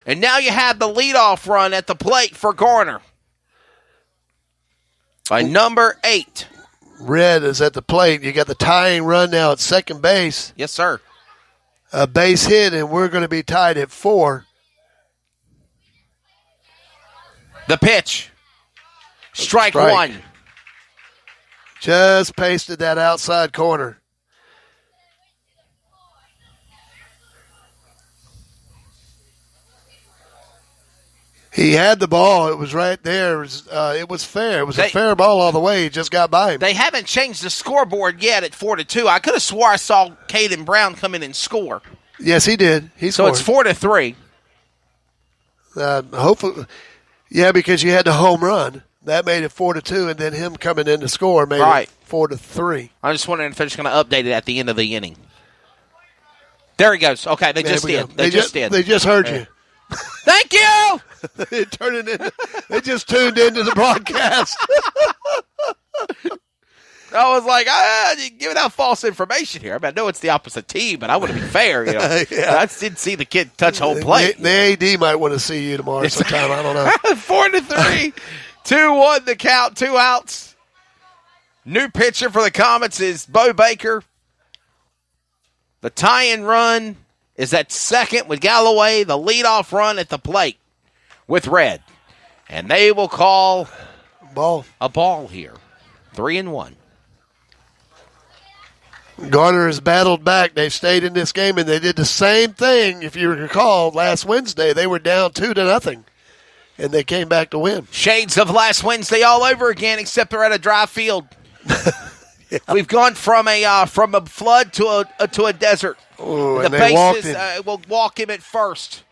And now you have the leadoff run at the plate for Garner by number 8. Red is at the plate. You got the tying run now at second base. Yes, sir. A base hit, and we're going to be tied at 4. The pitch. Strike 1. Just pasted that outside corner. He had the ball. It was right there. It was fair. It was a fair ball all the way. He just got by him. They haven't changed the scoreboard yet at 4-2. I could have swore I saw Clayton Brown come in and score. Yes, he did. He scored. So it's 4-3. Hopefully, yeah, because you had the home run. That made it 4-2, and then him coming in to score made it 4-3. I'm just wondering if they're just going to update it at the end of the inning. There he goes. Okay, they just did. They just did. They just heard you. Thank you. They just tuned into the broadcast. I was like, giving out false information here. I mean, I know it's the opposite team, but I want to be fair. You know, Yeah. I didn't see the kid touch home plate. The AD might want to see you tomorrow sometime. I don't know. 4-3, 2-1 the count, 2 outs. New pitcher for the Comets is Bo Baker. The tie-in run is at second with Galloway. The leadoff run at the plate with Red. And they will call a ball here. 3-1. Garner has battled back. They've stayed in this game, and they did the same thing. If you recall, last Wednesday, they were down 2-0, and they came back to win. Shades of last Wednesday all over again, except they're at a dry field. Yeah. We've gone from a flood to a desert. Ooh, the bases will walk him at first.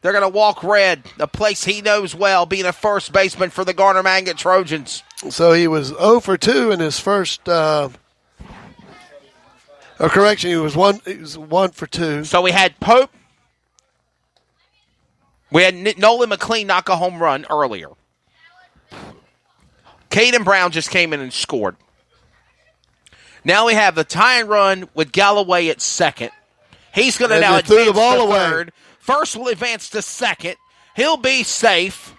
They're going to walk Red, a place he knows well, being a first baseman for the Garner Magnet Trojans. So he was 0 for 2 in his first. Correction, he was 1 for 2. So we had Pope. We had Nolan McLean knock a home run earlier. Clayton Brown just came in and scored. Now we have the tie-in run with Galloway at second. He's going to now advance to third. First will advance to second. He'll be safe.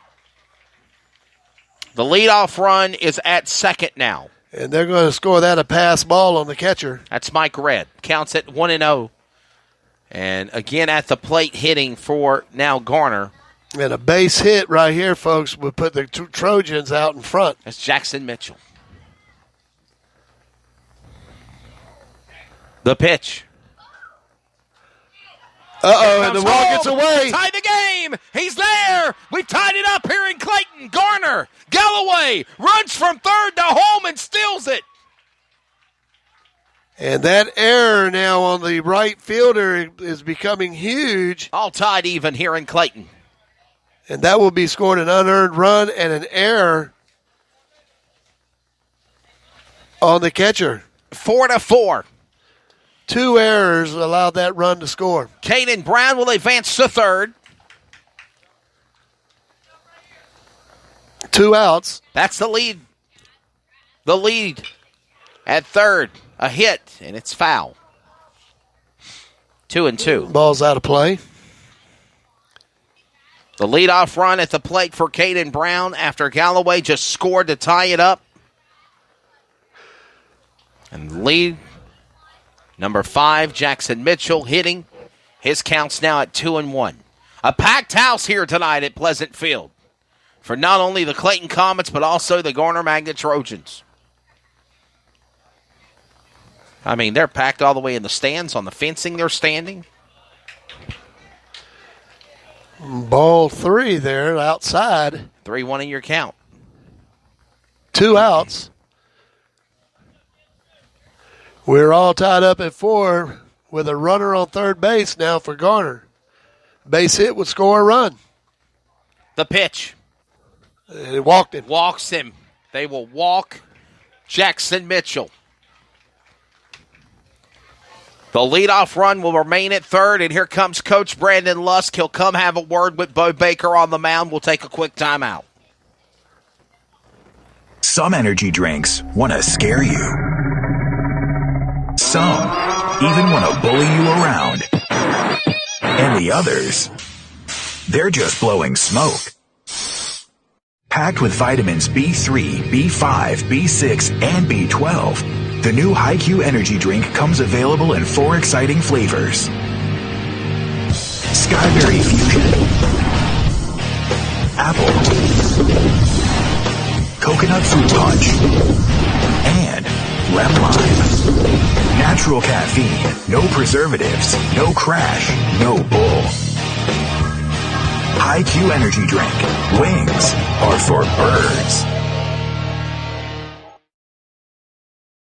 The leadoff run is at second now. And they're going to score that a pass ball on the catcher. That's Mike Red. Counts at 1-0. And again at the plate hitting for now Garner. And a base hit right here, folks, would put the Trojans out in front. That's Jackson Mitchell. The pitch. And the ball gets away. Tie the game. He's there. We've tied it up here in Clayton. Garner. Galloway runs from third to home and steals it. And that error now on the right fielder is becoming huge. All tied even here in Clayton. And that will be scored an unearned run and an error on the catcher. 4-4. 2 errors allowed that run to score. Clayton Brown will advance to third. 2 outs. That's the lead. The lead at third. A hit, and it's foul. 2-2. Ball's out of play. The leadoff run at the plate for Clayton Brown after Galloway just scored to tie it up. And lead number 5, Jackson Mitchell, hitting. His count's now at 2-1. A packed house here tonight at Pleasant Field for not only the Clayton Comets, but also the Garner Magnet Trojans. I mean, they're packed all the way in the stands. On the fencing, they're standing. Ball 3 there outside. 3-1 in your count. 2 outs. We're all tied up at 4 with a runner on third base now for Garner. Base hit would score a run. The pitch. It walked him. Walks him. They will walk Jackson Mitchell. The leadoff run will remain at third, and here comes Coach Brandon Lusk. He'll come have a word with Bo Baker on the mound. We'll take a quick timeout. Some energy drinks want to scare you. Some even want to bully you around. And the others they're just blowing smoke. Packed with vitamins B3, B5, B6, and B12, the new HiQ energy drink comes available in 4 exciting flavors. Skyberry Fusion, Apple, Coconut Fruit Punch, and Lemon Lime. Natural caffeine, no preservatives, no crash, no bull. HiQ energy drink. Wings are for birds.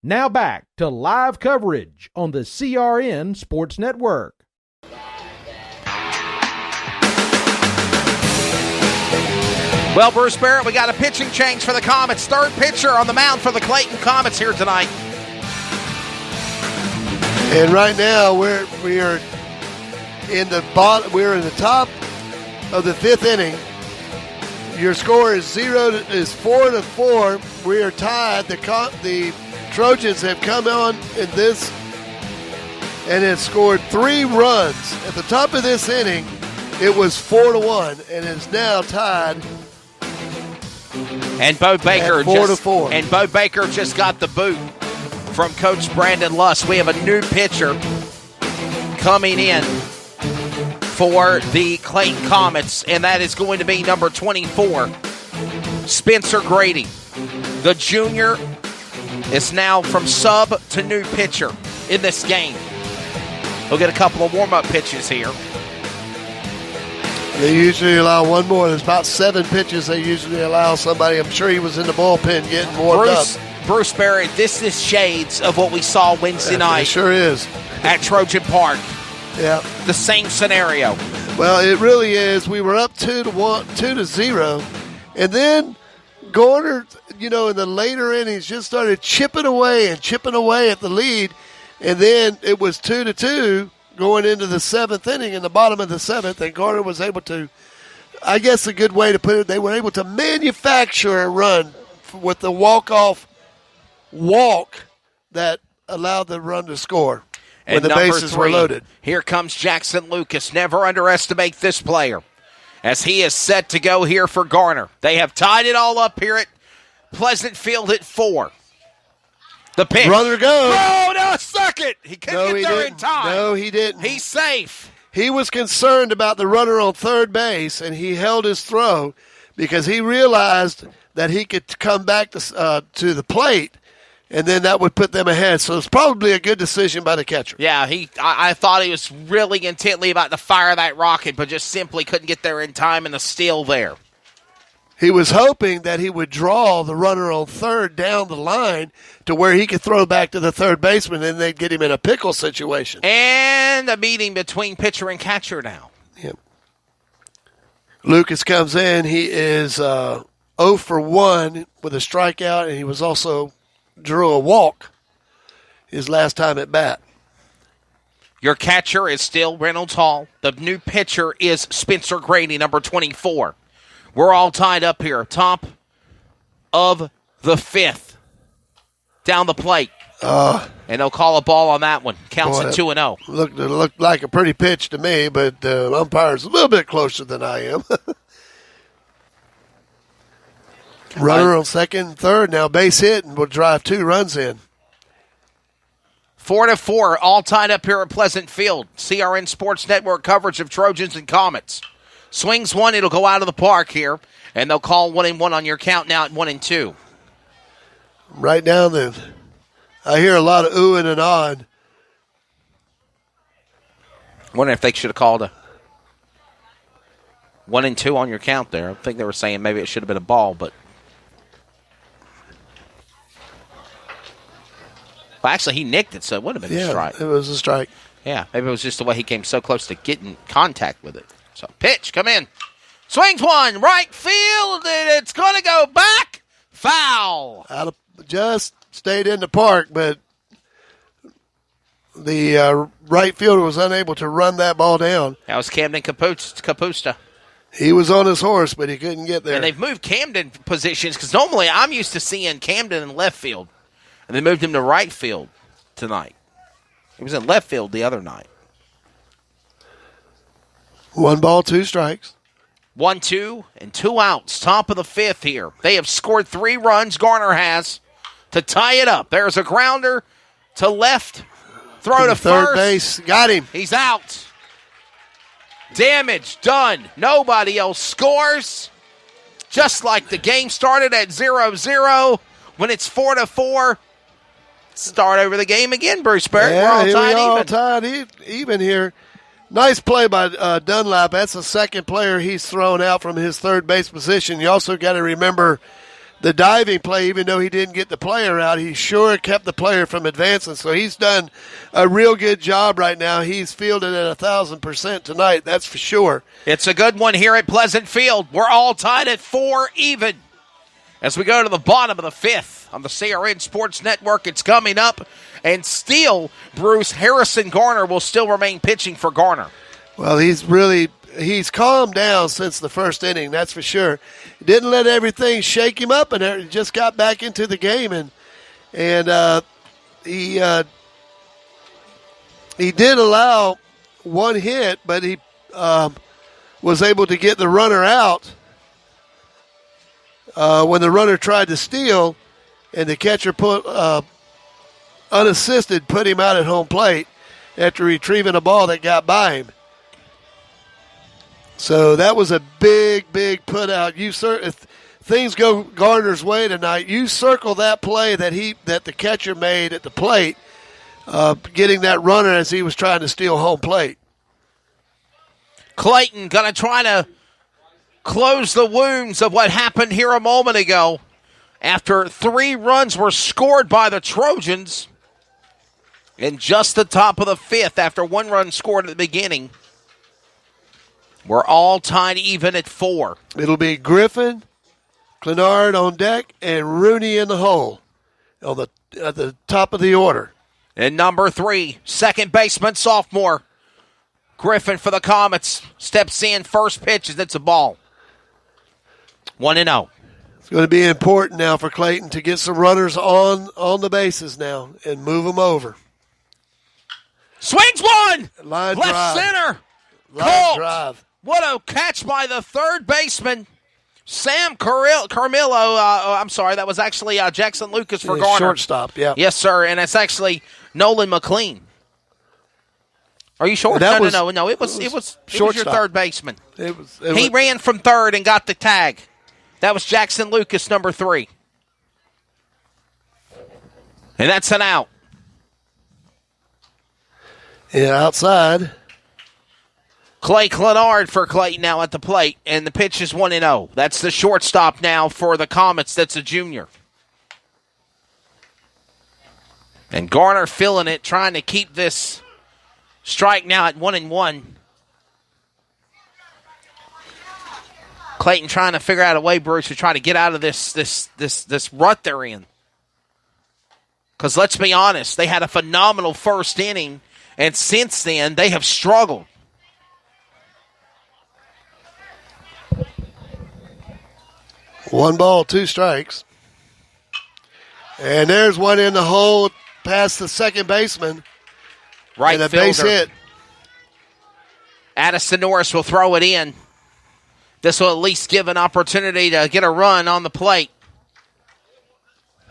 Now back to live coverage on the CRN Sports Network. Well, Bruce Barrett, we got a pitching change for the Comets. Third pitcher on the mound for the Clayton Comets here tonight. And right now we are in the bottom. We're in the top of the 5th inning. Your score is 4-4. We are tied. The Trojans have come on in this and have scored 3 runs. At the top of this inning, it was 4-1 and is now tied. And Bo Baker 4-4. And Bo Baker just got the boot from Coach Brandon Luss. We have a new pitcher coming in for the Clayton Comets, and that is going to be number 24, Spencer Grady. The junior is now from sub to new pitcher in this game. He'll get a couple of warm-up pitches here. They usually allow one more. There's about 7 pitches they usually allow somebody. I'm sure he was in the bullpen getting warmed up. Bruce Barrett, this is shades of what we saw Wednesday night. It sure is. At Trojan Park. Yeah. The same scenario. Well, it really is. We were up 2-0, and then Garner, in the later innings, just started chipping away at the lead, and then it was 2-2 going into the 7th inning in the bottom of the 7th, and Garner was able to, I guess a good way to put it, they were able to manufacture a run with the walk that allowed the run to score. When the bases were loaded. Here comes Jackson Lucas. Never underestimate this player as he is set to go here for Garner. They have tied it all up here at Pleasant Field at 4. The pitch. Runner goes. Oh, no, second. He couldn't get there in time. No, he didn't. He's safe. He was concerned about the runner on third base, and he held his throw because he realized that he could come back to the plate, and then that would put them ahead. So it's probably a good decision by the catcher. Yeah, I thought he was really intently about to fire that rocket, but just simply couldn't get there in time, and the steal there. He was hoping that he would draw the runner on third down the line to where he could throw back to the third baseman, and they'd get him in a pickle situation. And a meeting between pitcher and catcher now. Yep. Lucas comes in. He is 0 for 1 with a strikeout, and he was also drew a walk his last time at bat. Your catcher is still Reynolds Hall. The new pitcher is Spencer Grady, number 24. We're all tied up here. Top of the 5th. Down the plate. And they'll call a ball on that one. Counts at 2-0. Looked like a pretty pitch to me, but the umpire's a little bit closer than I am. Runner on second and third. Now base hit and will drive 2 runs in. 4-4. All tied up here at Pleasant Field. CRN Sports Network coverage of Trojans and Comets. Swings one. It'll go out of the park here. And they'll call 1-1 on your count now at 1-2. Right down there. I hear a lot of oohing and ahhing. Wonder if they should have called a 1-2 on your count there. I think they were saying maybe it should have been a ball, but. Well, actually, he nicked it, so it would have been a strike. It was a strike. Yeah, maybe it was just the way he came so close to getting contact with it. So, pitch, come in. Swings one, right field, and it's going to go back. Foul. Just stayed in the park, but the right fielder was unable to run that ball down. That was Camden Capusta. He was on his horse, but he couldn't get there. And they've moved Camden positions because normally I'm used to seeing Camden in left field. And they moved him to right field tonight. He was in left field the other night. 1 ball, 2 strikes. 1-2 and 2 outs. Top of the 5th here. They have scored 3 runs. Garner has to tie it up. There's a grounder to left. Throw to third first. base. Got him. He's out. Damage done. Nobody else scores. Just like the game started at 0-0. When it's 4-4, start over the game again, Bruce Barrett. Yeah, We're all tied tied even here. Nice play by Dunlap. That's the second player he's thrown out from his third base position. You also got to remember the diving play. Even though he didn't get the player out, he sure kept the player from advancing. So he's done a real good job right now. He's fielded at 1,000% tonight, that's for sure. It's a good one here at Pleasant Field. We're all tied at 4 even. As we go to the bottom of the 5th on the CRN Sports Network, it's coming up. And still, Bruce, Harrison Garner will still remain pitching for Garner. Well, he's calmed down since the first inning, that's for sure. Didn't let everything shake him up, and just got back into the game. And he did allow 1 hit, but he was able to get the runner out when the runner tried to steal, and the catcher unassisted put him out at home plate after retrieving a ball that got by him. So that was a big, big put out. If things go Garner's way tonight, you circle that play that the catcher made at the plate, getting that runner as he was trying to steal home plate. Clayton going to try to close the wounds of what happened here a moment ago after 3 runs were scored by the Trojans in just the top of the 5th after 1 run scored at the beginning. We're all tied even at 4. It'll be Griffin, Clenard on deck, and Rooney in the hole at the top of the order. And number 3, second baseman, sophomore. Griffin for the Comets steps in, first pitch, and it's a ball. 1-0. It's going to be important now for Clayton to get some runners on the bases now and move them over. Swings one! Line Left drive. center. Line drive. What a catch by the third baseman, Sam Carmillo. I'm sorry, that was actually Jackson Lucas for Garner. Shortstop, yeah. Yes, sir, and it's actually Nolan McLean. Are you sure? No, it was your third baseman. He ran from third and got the tag. That was Jackson Lucas, number 3. And that's an out. Yeah, outside. Clay Clenard for Clayton now at the plate, and the pitch is 1-0. That's the shortstop now for the Comets. That's a junior. And Garner filling it, trying to keep this strike now at 1-1. Clayton trying to figure out a way, Bruce, to try to get out of this rut they're in. Because let's be honest, they had a phenomenal first inning, and since then they have struggled. One ball, 2 strikes. And there's one in the hole past the second baseman. Right and a fielder. Base hit. Addison Norris will throw it in. This will at least give an opportunity to get a run on the plate.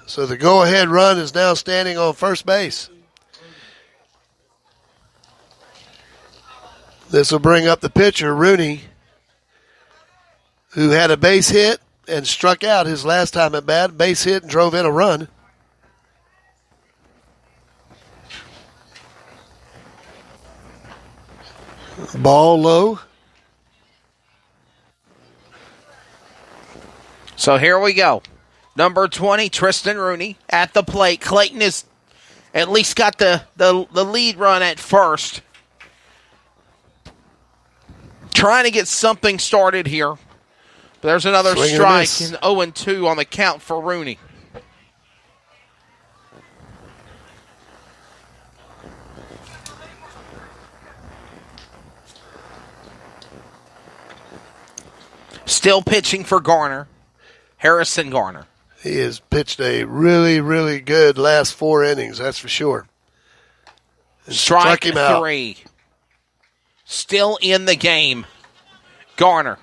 So the go-ahead run is now standing on first base. This will bring up the pitcher, Rooney, who had a base hit and struck out his last time at bat. Base hit and drove in a run. Ball low. So here we go. Number 20, Tristan Rooney at the plate. Clayton has at least got the lead run at first. Trying to get something started here. But there's another strike and 0-2 on the count for Rooney. Still pitching for Garner. Harrison Garner. He has pitched a really, really good last 4 innings, that's for sure. Strike 3. Still in the game. Garner.